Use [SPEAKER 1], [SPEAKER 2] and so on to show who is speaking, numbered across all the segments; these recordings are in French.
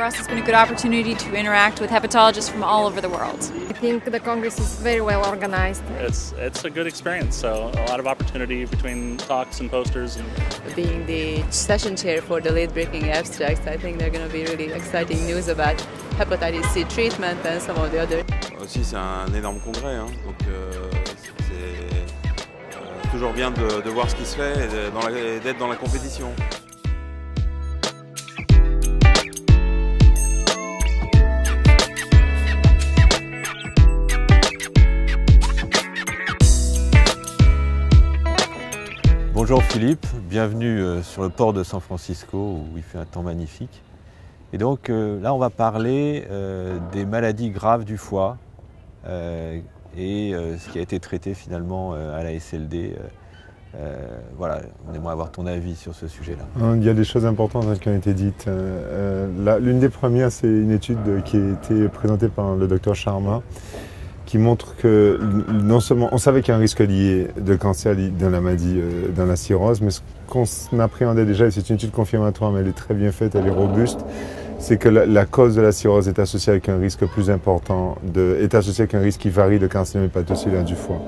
[SPEAKER 1] us, it's been a good opportunity to interact with hepatologists from all over the world.
[SPEAKER 2] I think the Congress is very well organized.
[SPEAKER 3] It's a good experience, so a lot of opportunity between talks and posters.
[SPEAKER 4] Being the session chair for the late-breaking abstracts, I think they're going to be really exciting news about hepatitis C treatment and some of the other.
[SPEAKER 5] Aussi, c'est un énorme congrès, hein, donc c'est toujours bien de voir ce qui se fait et d'être dans la compétition.
[SPEAKER 6] Bonjour Philippe, bienvenue sur le port de San Francisco où il fait un temps magnifique. Et donc là on va parler des maladies graves du foie et ce qui a été traité finalement à la SLD. Voilà, on aimerait avoir ton avis sur ce sujet-là.
[SPEAKER 7] Il y a des choses importantes qui ont été dites. L'une des premières, c'est une étude qui a été présentée par le docteur Sharma, qui montre que non seulement on savait qu'il y a un risque lié de cancer dans la maladie, dans la cirrhose, mais ce qu'on appréhendait déjà, et c'est une étude confirmatoire, mais elle est très bien faite, elle est robuste, c'est que la cause de la cirrhose est associée avec un risque plus important, est associée avec un risque qui varie de carcinome hépatocellulaire du foie.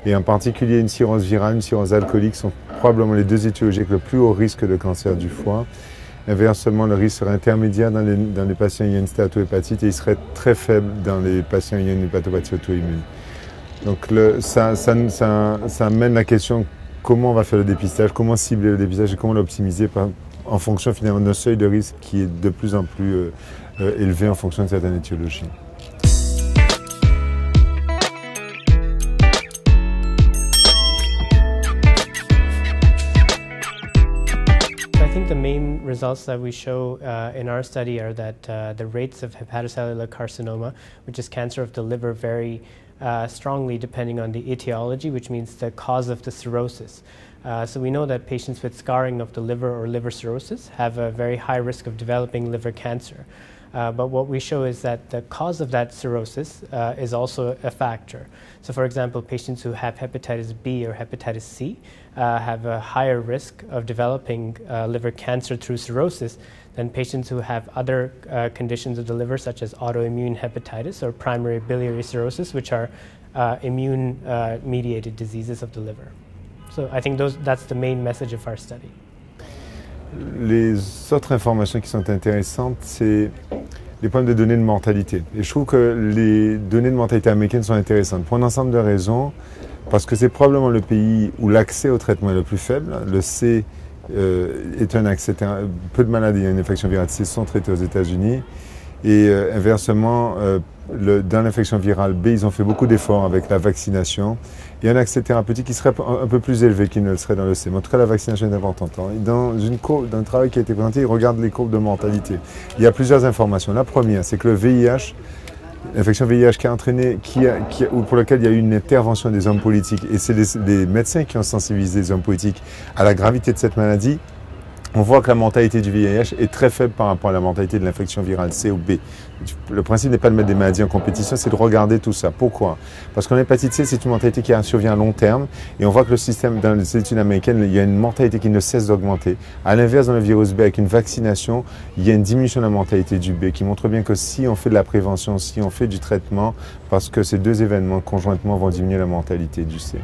[SPEAKER 7] Et en particulier une cirrhose virale, une cirrhose alcoolique sont probablement les deux étiologies avec le plus haut risque de cancer du foie. Inversement, le risque serait intermédiaire dans les patients ayant une stéatohépatite et il serait très faible dans les patients ayant une hépatopathie auto-immune. Donc ça amène la question comment on va faire le dépistage, comment cibler le dépistage et comment l'optimiser en fonction finalement d'un seuil de risque qui est de plus en plus élevé en fonction de certaines étiologies.
[SPEAKER 8] I think the main results that we show in our study are that the rates of hepatocellular carcinoma, which is cancer of the liver, vary strongly depending on the etiology, which means the cause of the cirrhosis. So we know that patients with scarring of the liver or liver cirrhosis have a very high risk of developing liver cancer. But what we show is that the cause of that cirrhosis is also a factor. So for example, patients who have hepatitis B or hepatitis C have a higher risk of developing liver cancer through cirrhosis than patients who have other conditions of the liver, such as autoimmune hepatitis or primary biliary cirrhosis, which are immune-mediated diseases of the liver. So I think that's the main message of our study.
[SPEAKER 7] Les autres informations qui sont intéressantes, c'est les problèmes de données de mortalité. Et je trouve que les données de mortalité américaines sont intéressantes pour un ensemble de raisons, parce que c'est probablement le pays où l'accès au traitement est le plus faible. Le C est un accès, peu de malades ayant une infection virale C sont traités aux États-Unis. Et inversement, dans l'infection virale B, ils ont fait beaucoup d'efforts avec la vaccination. Il y a un accès thérapeutique qui serait un peu plus élevé qu'il ne le serait dans le C. Mais en tout cas, la vaccination est importante. Dans un travail qui a été présenté, ils regardent les courbes de mortalité. Il y a plusieurs informations. La première, c'est que le VIH, l'infection VIH qui a entraîné, ou pour laquelle il y a eu une intervention des hommes politiques, et c'est les médecins qui ont sensibilisé les hommes politiques à la gravité de cette maladie, on voit que la mortalité du VIH est très faible par rapport à la mortalité de l'infection virale C ou B. Le principe n'est pas de mettre des maladies en compétition, c'est de regarder tout ça. Pourquoi? Parce qu'en hépatite C, c'est une mortalité qui survient à long terme et on voit que le système, dans les études américaines, il y a une mortalité qui ne cesse d'augmenter. À l'inverse, dans le virus B, avec une vaccination, il y a une diminution de la mortalité du B qui montre bien que si on fait de la prévention, si on fait du traitement, parce que ces deux événements conjointement vont diminuer la mortalité du C.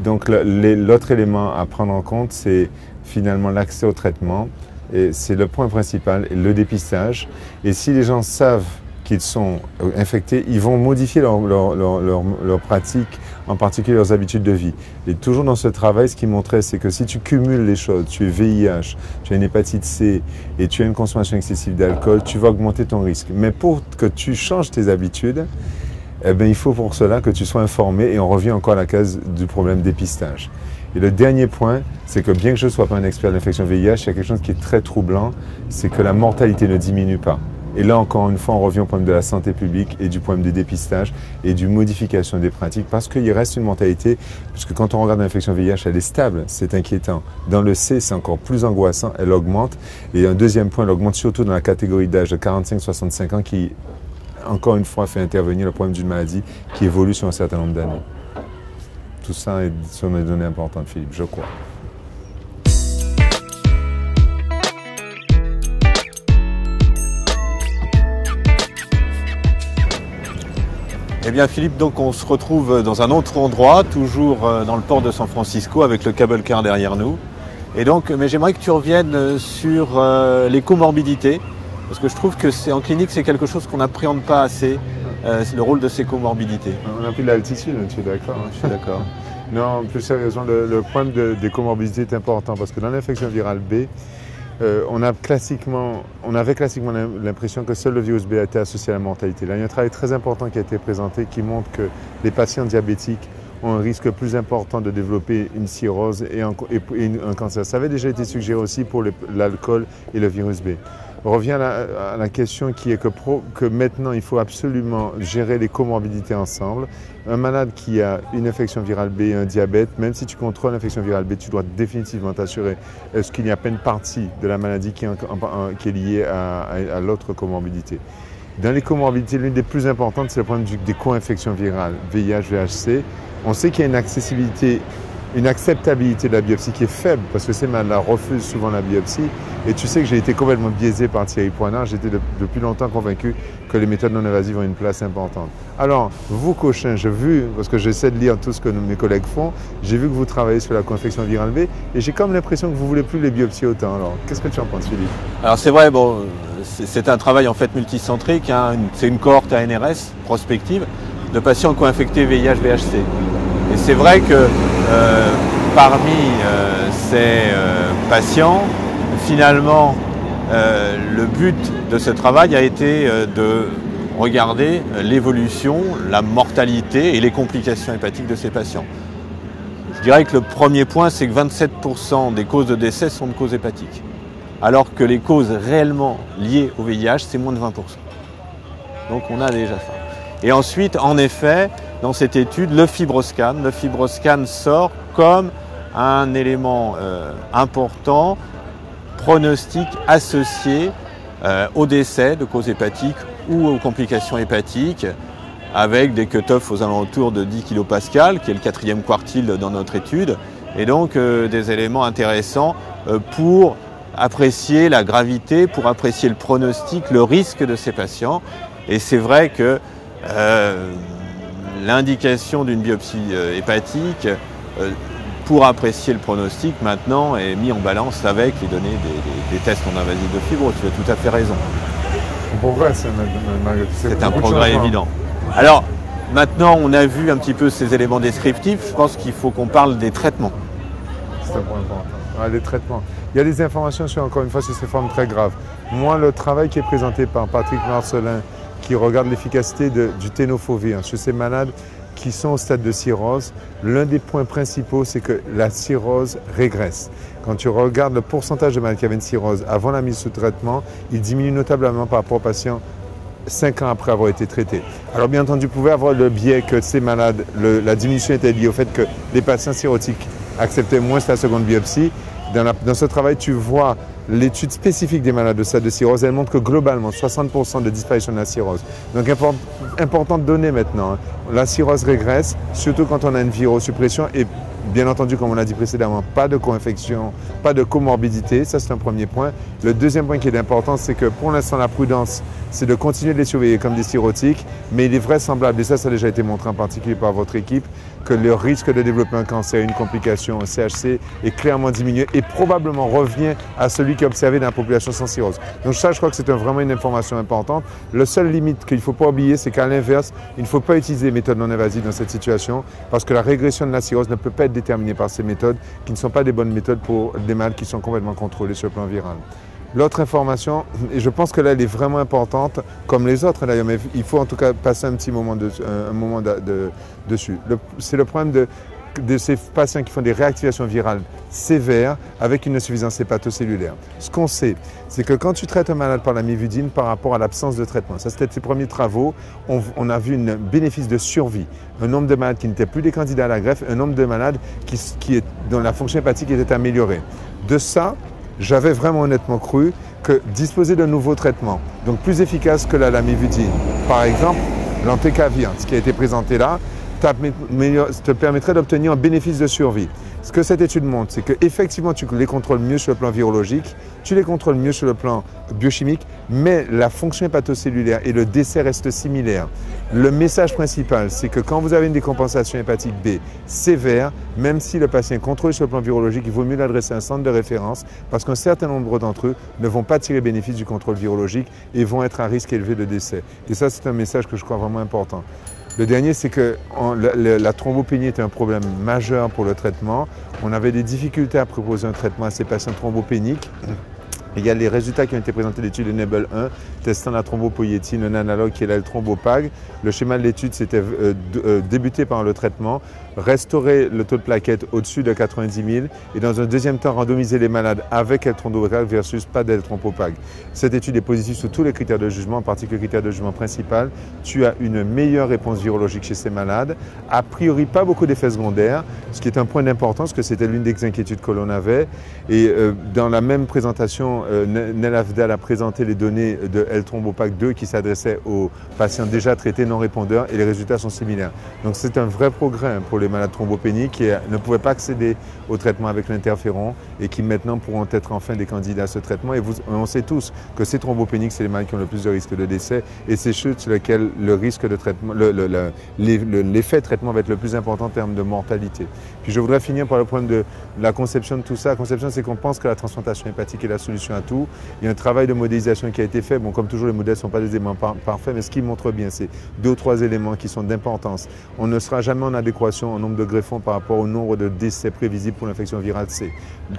[SPEAKER 7] Donc l'autre élément à prendre en compte, c'est finalement l'accès au traitement, et c'est le point principal, et le dépistage. Et si les gens savent qu'ils sont infectés, ils vont modifier leur pratique, en particulier leurs habitudes de vie. Et toujours dans ce travail, ce qui montrait, c'est que si tu cumules les choses, tu es VIH, tu as une hépatite C et tu as une consommation excessive d'alcool, tu vas augmenter ton risque. Mais pour que tu changes tes habitudes, eh bien, il faut pour cela que tu sois informé, et on revient encore à la case du problème dépistage. Et le dernier point, c'est que bien que je ne sois pas un expert de l'infection VIH, il y a quelque chose qui est très troublant, c'est que la mortalité ne diminue pas. Et là, encore une fois, on revient au problème de la santé publique et du problème des dépistages et du modification des pratiques, parce qu'il reste une mortalité, puisque quand on regarde l'infection VIH, elle est stable, c'est inquiétant. Dans le C, c'est encore plus angoissant, elle augmente. Et un deuxième point, elle augmente surtout dans la catégorie d'âge de 45-65 ans qui, encore une fois, fait intervenir le problème d'une maladie qui évolue sur un certain nombre d'années. Tout ça sont des données importantes, Philippe, je crois.
[SPEAKER 6] bien Philippe, donc on se retrouve dans un autre endroit, toujours dans le port de San Francisco avec le cable car derrière nous. Et donc, mais j'aimerais que tu reviennes sur les comorbidités, parce que je trouve que en clinique c'est quelque chose qu'on n'appréhende pas assez, le rôle de ces comorbidités.
[SPEAKER 7] On a pris de l'altitude, tu es d'accord?
[SPEAKER 6] Je suis d'accord.
[SPEAKER 7] Non, plus sérieusement, le problème des comorbidités est important parce que dans l'infection virale B, on avait classiquement l'impression que seul le virus B a été associé à la mortalité. Là, il y a un travail très important qui a été présenté qui montre que les patients diabétiques ont un risque plus important de développer une cirrhose et un cancer. Ça avait déjà été suggéré aussi pour l'alcool et le virus B. On revient à la question qui est que maintenant, il faut absolument gérer les comorbidités ensemble. Un malade qui a une infection virale B et un diabète, même si tu contrôles l'infection virale B, tu dois définitivement t'assurer est-ce qu'il n'y a pas une partie de la maladie qui est liée à l'autre comorbidité. Dans les comorbidités, l'une des plus importantes, c'est le problème des co-infections virales, VIH, VHC. On sait qu'il y a une acceptabilité de la biopsie qui est faible parce que ces malades-là refusent souvent la biopsie. Et tu sais que j'ai été complètement biaisé par Thierry Poinard. J'étais depuis longtemps convaincu que les méthodes non invasives ont une place importante. Alors, vous, Cochin, j'ai vu, parce que j'essaie de lire tout ce que mes collègues font, j'ai vu que vous travaillez sur la co-infection virale B et j'ai comme l'impression que vous ne voulez plus les biopsies autant. Alors, qu'est-ce que tu en penses, Philippe?
[SPEAKER 6] Alors c'est vrai, bon, c'est un travail en fait multicentrique, hein, c'est une cohorte ANRS prospective de patients qui ont infecté VIH, VHC. Et c'est vrai que parmi ces patients, finalement, le but de ce travail a été de regarder l'évolution, la mortalité et les complications hépatiques de ces patients. Je dirais que le premier point, c'est que 27% des causes de décès sont de causes hépatiques, alors que les causes réellement liées au VIH, c'est moins de 20%. Donc on a déjà ça. Et ensuite, en effet, dans cette étude, le fibroscan sort comme un élément important, pronostic associé au décès de causes hépatiques ou aux complications hépatiques, avec des cut-offs aux alentours de 10 kPa, qui est le 4e quartile dans notre étude, et donc des éléments intéressants pour apprécier la gravité, pour apprécier le pronostic, le risque de ces patients. Et c'est vrai que l'indication d'une biopsie hépatique pour apprécier le pronostic maintenant est mis en balance avec les données des tests non invasifs de fibro. Tu as tout à fait raison.
[SPEAKER 7] Pourquoi
[SPEAKER 6] c'est un progrès évident. Alors maintenant on a vu un petit peu ces éléments descriptifs, je pense qu'il faut qu'on parle des traitements.
[SPEAKER 7] C'est un point important. Ah, les traitements. Il y a des informations encore une fois sur ces formes très graves. Moi, le travail qui est présenté par Patrick Marcelin, qui regarde l'efficacité du tenofovir sur ces malades qui sont au stade de cirrhose, l'un des points principaux, c'est que la cirrhose régresse. Quand tu regardes le pourcentage de malades qui avaient une cirrhose avant la mise sous traitement, il diminue notablement par rapport aux patients 5 ans après avoir été traités. Alors bien entendu, vous pouvez avoir le biais que ces malades, la diminution était liée au fait que les patients cirrhotiques acceptaient moins la seconde biopsie. Dans ce travail, tu vois l'étude spécifique des malades de stade de cirrhose. Elle montre que globalement, 60% de disparition de la cirrhose. Donc, importante donnée maintenant. Hein. La cirrhose régresse, surtout quand on a une virosuppression et bien entendu, comme on l'a dit précédemment, pas de co-infection, pas de comorbidité. Ça, c'est un premier point. Le deuxième point qui est important, c'est que pour l'instant, la prudence, c'est de continuer de les surveiller comme des cirrhotiques. Mais il est vraisemblable, et ça a déjà été montré en particulier par votre équipe, que le risque de développer un cancer, une complication, un CHC est clairement diminué et probablement revient à celui qui est observé dans la population sans cirrhose. Donc ça, je crois que c'est vraiment une information importante. Le seul limite qu'il ne faut pas oublier, c'est qu'à l'inverse, il ne faut pas utiliser les méthodes non invasives dans cette situation parce que la régression de la cirrhose ne peut pas être déterminée par ces méthodes qui ne sont pas des bonnes méthodes pour des malades qui sont complètement contrôlés sur le plan viral. L'autre information, et je pense que là, elle est vraiment importante, comme les autres d'ailleurs, mais il faut en tout cas passer un petit moment, dessus. C'est le problème de ces patients qui font des réactivations virales sévères avec une insuffisance hépatocellulaire. Ce qu'on sait, c'est que quand tu traites un malade par la mivudine par rapport à l'absence de traitement, ça c'était ses premiers travaux, on a vu un bénéfice de survie. Un nombre de malades qui n'étaient plus des candidats à la greffe, un nombre de malades dont la fonction hépatique était améliorée. De ça, j'avais vraiment honnêtement cru que disposer d'un nouveau traitement, donc plus efficace que la lamivudine, par exemple l'entecavir, ce qui a été présenté là, te permettrait d'obtenir un bénéfice de survie. Ce que cette étude montre, c'est qu'effectivement, tu les contrôles mieux sur le plan virologique, tu les contrôles mieux sur le plan biochimique, mais la fonction hépatocellulaire et le décès restent similaires. Le message principal, c'est que quand vous avez une décompensation hépatique B sévère, même si le patient est contrôlé sur le plan virologique, il vaut mieux l'adresser à un centre de référence parce qu'un certain nombre d'entre eux ne vont pas tirer bénéfice du contrôle virologique et vont être à risque élevé de décès. Et ça, c'est un message que je crois vraiment important. Le dernier, c'est que la thrombopénie était un problème majeur pour le traitement. On avait des difficultés à proposer un traitement à ces patients thrombopéniques. Il y a les résultats qui ont été présentés de l'étude Enable 1, testant la thrombopoïétine, un analogue qui est l'L-thrombopag. Le schéma de l'étude, c'était débuter par le traitement, restaurer le taux de plaquettes au-dessus de 90 000 et dans un deuxième temps, randomiser les malades avec L-thrombopag versus pas d'L-thrombopag. Cette étude est positive sur tous les critères de jugement, en particulier le critère de jugement principal. Tu as une meilleure réponse virologique chez ces malades. A priori, pas beaucoup d'effets secondaires, ce qui est un point d'importance, parce que c'était l'une des inquiétudes que l'on avait. Et dans la même présentation, Nel Afdal a présenté les données de L-thrombopag 2 qui s'adressaient aux patients déjà traités non répondeurs et les résultats sont similaires. Donc c'est un vrai progrès pour les malades thrombopéniques qui ne pouvaient pas accéder au traitement avec l'interféron et qui maintenant pourront être enfin des candidats à ce traitement. Et on sait tous que ces thrombopéniques, c'est les malades qui ont le plus de risque de décès et c'est ceux sur lesquels le risque de traitement, l'effet de traitement va être le plus important en termes de mortalité. Puis je voudrais finir par le point de la conception de tout ça. La conception, c'est qu'on pense que la transplantation hépatique est la solution à tout. Il y a un travail de modélisation qui a été fait. Bon, comme toujours, les modèles ne sont pas des éléments parfaits, mais ce qui montre bien, c'est 2 ou 3 éléments qui sont d'importance. On ne sera jamais en adéquation en nombre de greffons par rapport au nombre de décès prévisibles pour l'infection virale C.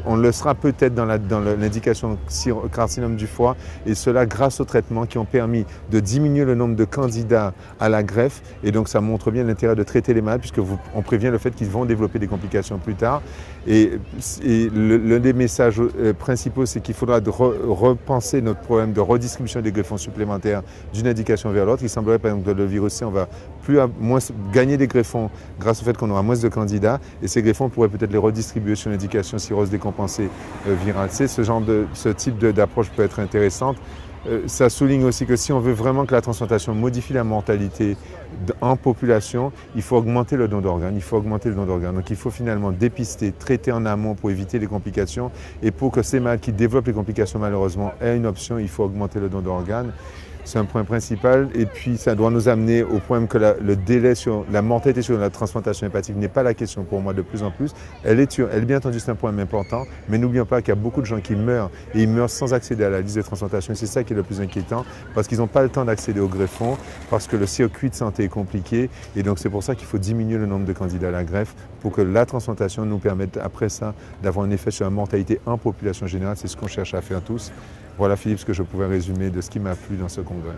[SPEAKER 7] On le sera peut-être dans l'indication carcinome du foie, et cela grâce aux traitements qui ont permis de diminuer le nombre de candidats à la greffe. Et donc, ça montre bien l'intérêt de traiter les malades, puisqu'on prévient le fait qu'ils vont développer des complications plus tard. Et l'un des messages principaux, c'est qu'il faudra repenser notre problème de redistribution des greffons supplémentaires d'une indication vers l'autre. Il semblerait par exemple que le virus C, on va moins gagner des greffons grâce au fait qu'on aura moins de candidats et ces greffons, on pourrait peut-être les redistribuer sur l'indication cirrhose décompensée virale C. Ce type d'approche peut être intéressante. Ça souligne aussi que si on veut vraiment que la transplantation modifie la mortalité en population, il faut augmenter le don d'organes. Donc il faut finalement dépister, traiter en amont pour éviter les complications. Et pour que ces malades qui développent les complications malheureusement aient une option, il faut augmenter le don d'organes. C'est un point principal et puis ça doit nous amener au point que le délai sur la mortalité sur la transplantation hépatique n'est pas la question pour moi de plus en plus. Elle est bien entendu, c'est un point important, mais n'oublions pas qu'il y a beaucoup de gens qui meurent et ils meurent sans accéder à la liste de transplantation. Et c'est ça qui est le plus inquiétant parce qu'ils n'ont pas le temps d'accéder au greffon, parce que le circuit de santé est compliqué et donc c'est pour ça qu'il faut diminuer le nombre de candidats à la greffe pour que la transplantation nous permette après ça d'avoir un effet sur la mortalité en population générale. C'est ce qu'on cherche à faire tous. Voilà Philippe, ce que je pouvais résumer de ce qui m'a plu dans ce congrès.